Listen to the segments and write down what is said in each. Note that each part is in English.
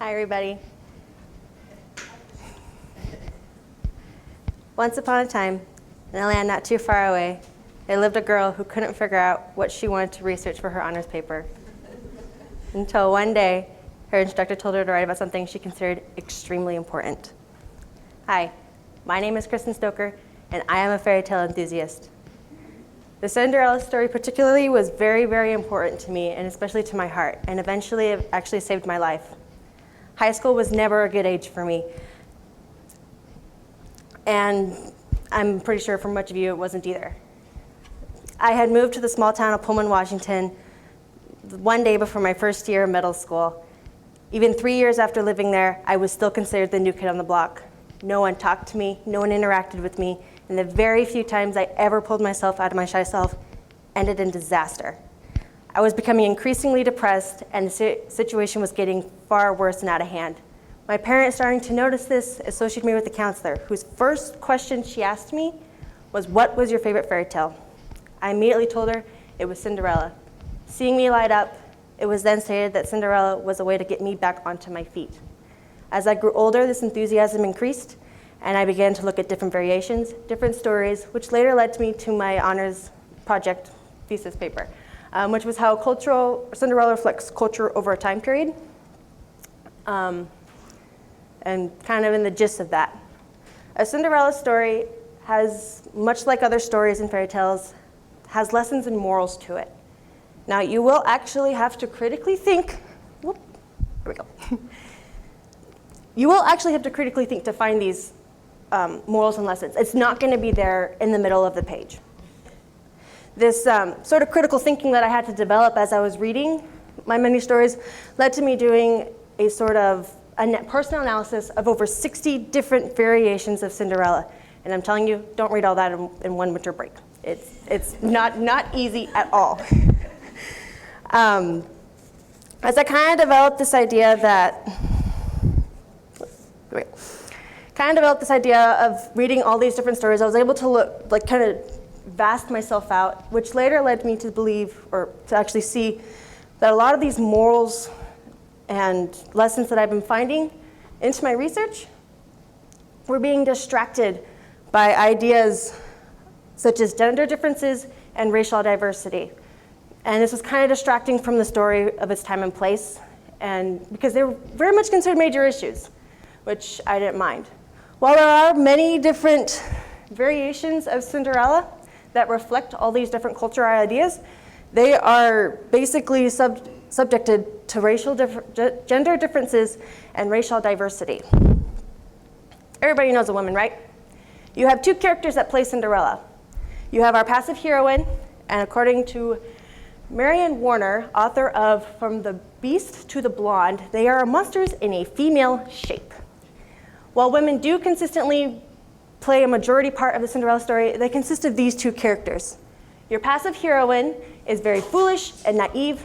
Hi, everybody. Once upon a time, in a land not too far away, there lived a girl who couldn't figure out what she wanted to research for her honors paper. Until one day, her instructor told her to write about something she considered extremely important. Hi, my name is Krysten Stoker, and I am a fairy tale enthusiast. The Cinderella story particularly was very, very important to me, and especially to my heart, and eventually it actually saved my life. High school was never a good age for me, and I'm pretty sure for much of you it wasn't either. I had moved to the small town of Pullman, Washington, one day before my first year of middle school. Even 3 years after living there, I was still considered the new kid on the block. No one talked to me, no one interacted with me, and the very few times I ever pulled myself out of my shy self ended in disaster. I was becoming increasingly depressed, and the situation was getting far worse and out of hand. My parents, starting to notice this, associated me with a counselor, whose first question she asked me was, "What was your favorite fairy tale?" I immediately told her it was Cinderella. Seeing me light up, it was then stated that Cinderella was a way to get me back onto my feet. As I grew older, this enthusiasm increased, and I began to look at different variations, different stories, which later led me to my honors project thesis paper, which was how Cinderella reflects culture over a time period, and kind of in the gist of that. A Cinderella story has, much like other stories and fairy tales, has lessons and morals to it. Now, you will actually have to critically think, here we go. You will actually have to critically think to find these morals and lessons. It's not going to be there in the middle of the page. This sort of critical thinking that I had to develop as I was reading my many stories led to me doing a sort of personal analysis of over 60 different variations of Cinderella. And I'm telling you, don't read all that in one winter break. It's not easy at all. As I kind of developed this idea of reading all these different stories, I was able to kind of vast myself out, which later led me to believe, or to actually see, that a lot of these morals and lessons that I've been finding into my research were being distracted by ideas such as gender differences and racial diversity. And this was kind of distracting from the story of its time and place, and because they were very much considered major issues, which I didn't mind. While there are many different variations of Cinderella that reflect all these different cultural ideas, they are basically subjected to gender differences and racial diversity. Everybody knows a woman, right? You have two characters that play Cinderella. You have our passive heroine, and according to Marian Warner, author of From the Beast to the Blonde, they are monsters in a female shape. While women do consistently play a majority part of the Cinderella story, they consist of these two characters. Your passive heroine is very foolish and naive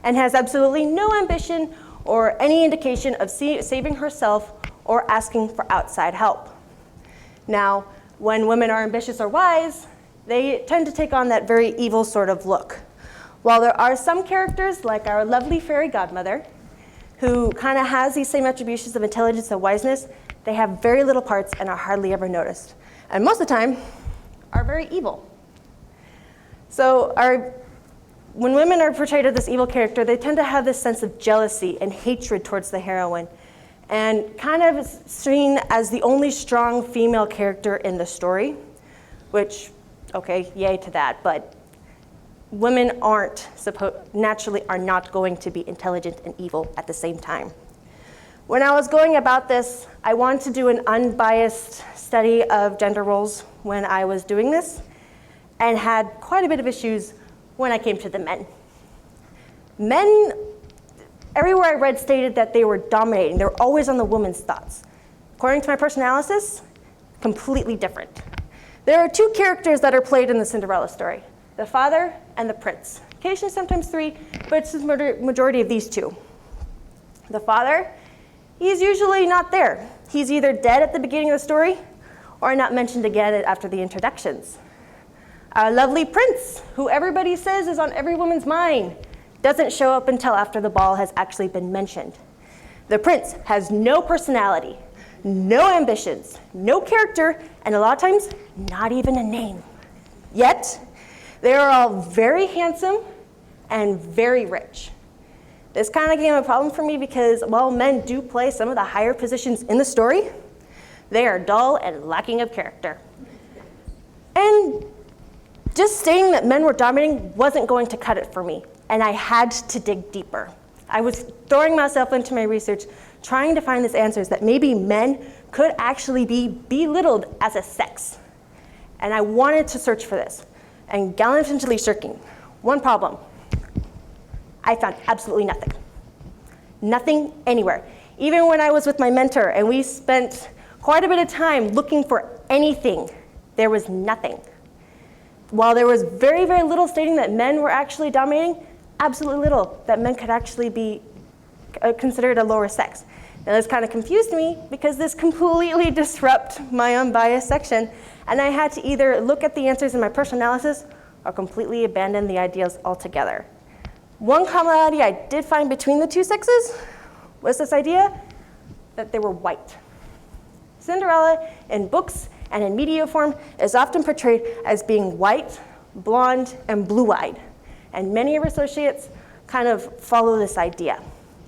and has absolutely no ambition or any indication of saving herself or asking for outside help. Now, when women are ambitious or wise, they tend to take on that very evil sort of look. While there are some characters, like our lovely fairy godmother, who kind of has these same attributions of intelligence and wiseness, they have very little parts and are hardly ever noticed. And most of the time, are very evil. So when women are portrayed as this evil character, they tend to have this sense of jealousy and hatred towards the heroine, and kind of seen as the only strong female character in the story, which, okay, yay to that, but women naturally are not going to be intelligent and evil at the same time. When I was going about this, I wanted to do an unbiased study of gender roles when I was doing this, and had quite a bit of issues when I came to the men. Men, everywhere I read, stated that they were dominating. They were always on the woman's thoughts. According to my personal analysis, completely different. There are two characters that are played in the Cinderella story, the father and the prince. Occasionally, sometimes three, but it's the majority of these two. The father, he's usually not there. He's either dead at the beginning of the story or not mentioned again after the introductions. Our lovely prince, who everybody says is on every woman's mind, doesn't show up until after the ball has actually been mentioned. The prince has no personality, no ambitions, no character, and a lot of times, not even a name. Yet, they are all very handsome and very rich. This kind of became a problem for me because while men do play some of the higher positions in the story, they are dull and lacking of character. And just stating that men were dominating wasn't going to cut it for me, and I had to dig deeper. I was throwing myself into my research, trying to find these answers that maybe men could actually be belittled as a sex. And I wanted to search for this, and gallantly searching. One problem, I found absolutely nothing. Nothing anywhere. Even when I was with my mentor and we spent quite a bit of time looking for anything, there was nothing. While there was very, very little stating that men were actually dominating, absolutely little that men could actually be considered a lower sex. Now this kind of confused me because this completely disrupts my unbiased section, and I had to either look at the answers in my personal analysis or completely abandon the ideas altogether. One commonality I did find between the two sexes was this idea that they were white. Cinderella in books and in media form is often portrayed as being white, blonde, and blue-eyed. And many of our associates kind of follow this idea.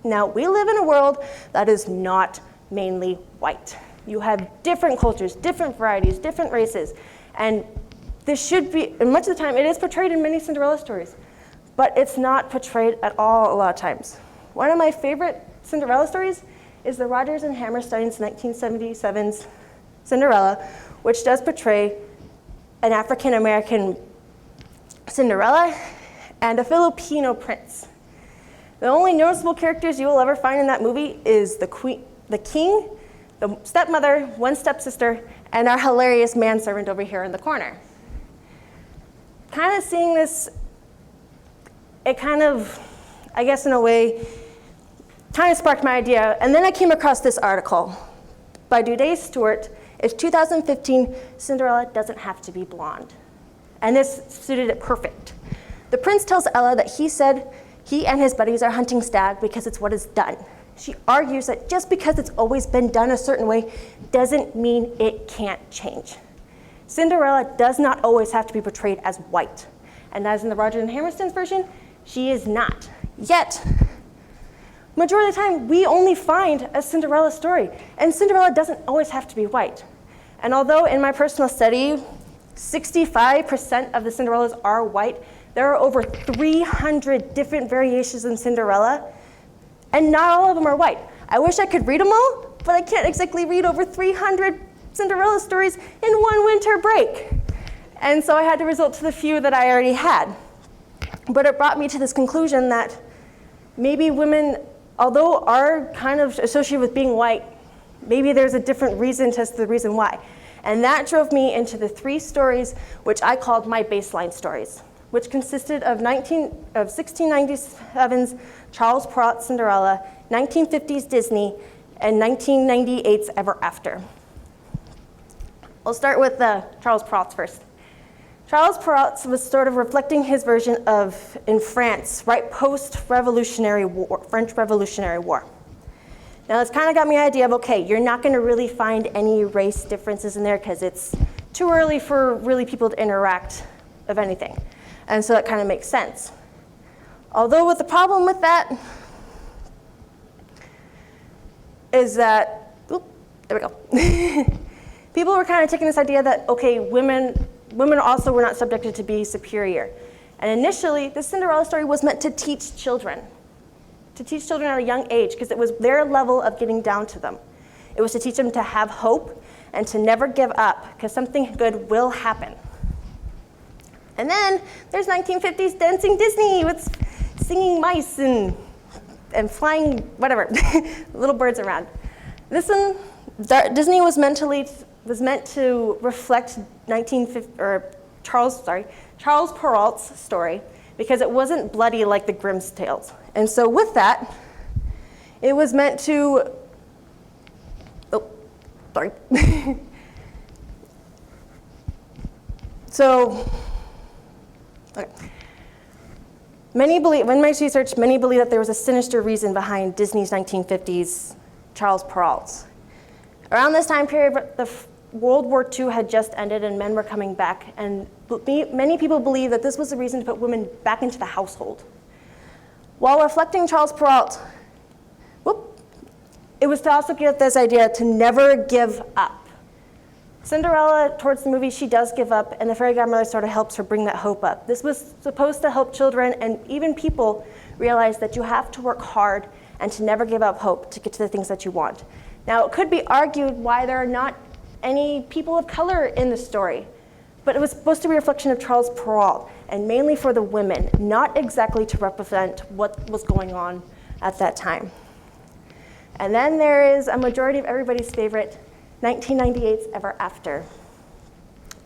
Now, we live in a world that is not mainly white. You have different cultures, different varieties, different races, and this should be, and much of the time, it is portrayed in many Cinderella stories, but it's not portrayed at all a lot of times. One of my favorite Cinderella stories is the Rodgers and Hammerstein's 1977's Cinderella, which does portray an African-American Cinderella and a Filipino prince. The only noticeable characters you will ever find in that movie is the king, the stepmother, one stepsister, and our hilarious manservant over here in the corner. Kind of seeing this, it kind of, I guess in a way, kind of sparked my idea. And then I came across this article by Duday Stewart. It's 2015, Cinderella doesn't have to be blonde. And this suited it perfect. The prince tells Ella that he said he and his buddies are hunting stag because it's what is done. She argues that just because it's always been done a certain way doesn't mean it can't change. Cinderella does not always have to be portrayed as white. And as in the Rodgers and Hammerstein's version, she is not. Yet, majority of the time, we only find a Cinderella story. And Cinderella doesn't always have to be white. And although in my personal study, 65% of the Cinderellas are white, there are over 300 different variations in Cinderella, and not all of them are white. I wish I could read them all, but I can't exactly read over 300 Cinderella stories in one winter break. And so I had to resort to the few that I already had. But it brought me to this conclusion that maybe women, although are kind of associated with being white, maybe there's a different reason to the reason why. And that drove me into the 3 stories which I called my baseline stories, which consisted of 1697's Charles Perrault's Cinderella, 1950s Disney, and 1998's Ever After. I'll start with Charles Perrault's first. Charles Perrault was sort of reflecting his version of in France, right post-Revolutionary War, French Revolutionary War. Now it's kind of got me an idea of, okay, you're not going to really find any race differences in there because it's too early for really people to interact of anything. And so that kind of makes sense. Although with the problem with that is that, there we go. People were kind of taking this idea that, okay, women also were not subjected to be superior. And initially, the Cinderella story was meant to teach children at a young age, because it was their level of getting down to them. It was to teach them to have hope and to never give up, because something good will happen. And then there's 1950s dancing Disney with singing mice and flying, whatever, little birds around. This one, Disney was meant to reflect Charles Perrault's story, because it wasn't bloody like the Grimm's tales. And so with that, it was meant to, Many believe, in my research, many believe that there was a sinister reason behind Disney's 1950s Charles Perrault. Around this time period, World War II had just ended and men were coming back, and many people believe that this was the reason to put women back into the household. While reflecting Charles Perrault, it was to also get this idea to never give up. Cinderella, towards the movie, she does give up, and the fairy godmother sort of helps her bring that hope up. This was supposed to help children and even people realize that you have to work hard and to never give up hope to get to the things that you want. Now, it could be argued why there are not any people of color in the story, but it was supposed to be a reflection of Charles Perrault, and mainly for the women, not exactly to represent what was going on at that time. And then there is a majority of everybody's favorite, 1998's Ever After,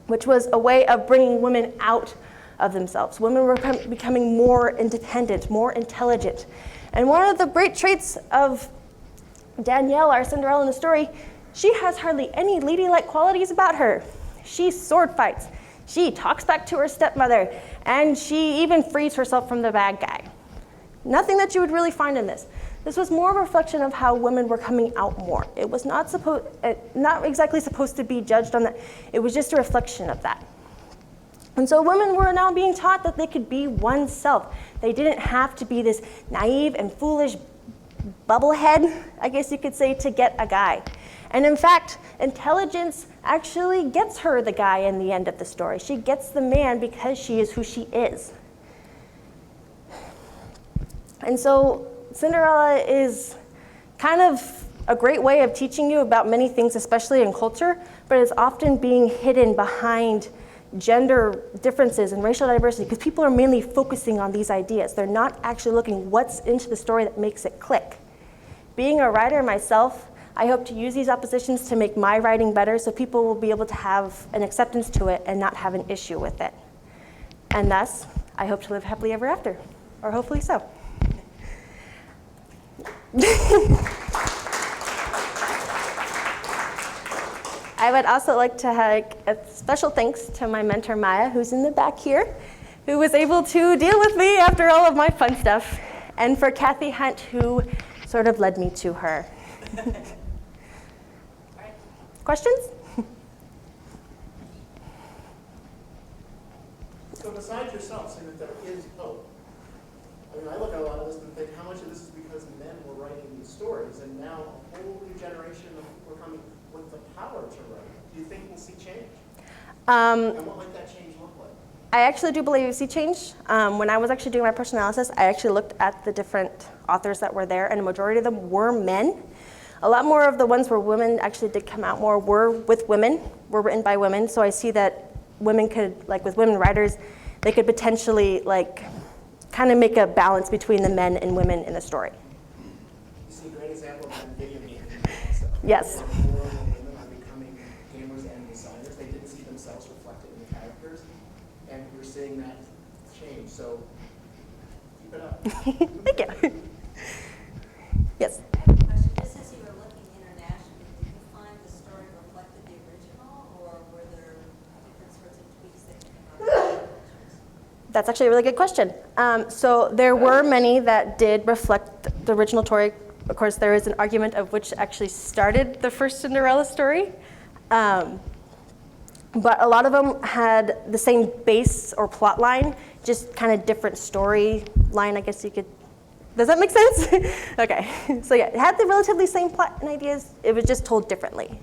which was a way of bringing women out of themselves. Women were becoming more independent, more intelligent. And one of the great traits of Danielle, our Cinderella in the story, she has hardly any ladylike qualities about her. She sword fights, she talks back to her stepmother, and she even frees herself from the bad guy. Nothing that you would really find in this. This was more of a reflection of how women were coming out more. It was not exactly supposed to be judged on that. It was just a reflection of that. And so women were now being taught that they could be oneself. They didn't have to be this naive and foolish bubblehead, I guess you could say, to get a guy. And in fact, intelligence actually gets her the guy in the end of the story. She gets the man because she is who she is. And so Cinderella is kind of a great way of teaching you about many things, especially in culture, but it's often being hidden behind gender differences and racial diversity because people are mainly focusing on these ideas. They're not actually looking what's into the story that makes it click. Being a writer myself, I hope to use these oppositions to make my writing better so people will be able to have an acceptance to it and not have an issue with it. And thus, I hope to live happily ever after, or hopefully so. I would also like to have a special thanks to my mentor, Maya, who's in the back here, who was able to deal with me after all of my fun stuff, and for Kathy Hunt, who sort of led me to her. Questions? So besides yourself, saying that there is hope, I mean, I look at a lot of this and think how much of this is because men were writing these stories, and now a whole new generation of people are coming with the power to write. Do you think we'll see change? And what might that change look like? I actually do believe we see change. When I was actually doing my personal analysis, I actually looked at the different authors that were there, and a majority of them were men. A lot more of the ones where women actually did come out more were with women, were written by women. So I see that women could, like with women writers, they could potentially like kind of make a balance between the men and women in the story. You see a great example of that in video games. So Yes. more and more women are becoming gamers and designers. They didn't see themselves reflected in the characters, and we're seeing that change. So keep it up. Thank you. Yes. Just as you were looking internationally, did you find the story reflected the original, or were there different sorts of tweaks that came out of the pictures? That's actually a really good question. So there were many that did reflect the original story. Of course, there is an argument of which actually started the first Cinderella story. But a lot of them had the same base or plot line, just kind of different story line, I guess you could. Does that make sense? Okay. So yeah, it had the relatively same plot and ideas. It was just told differently.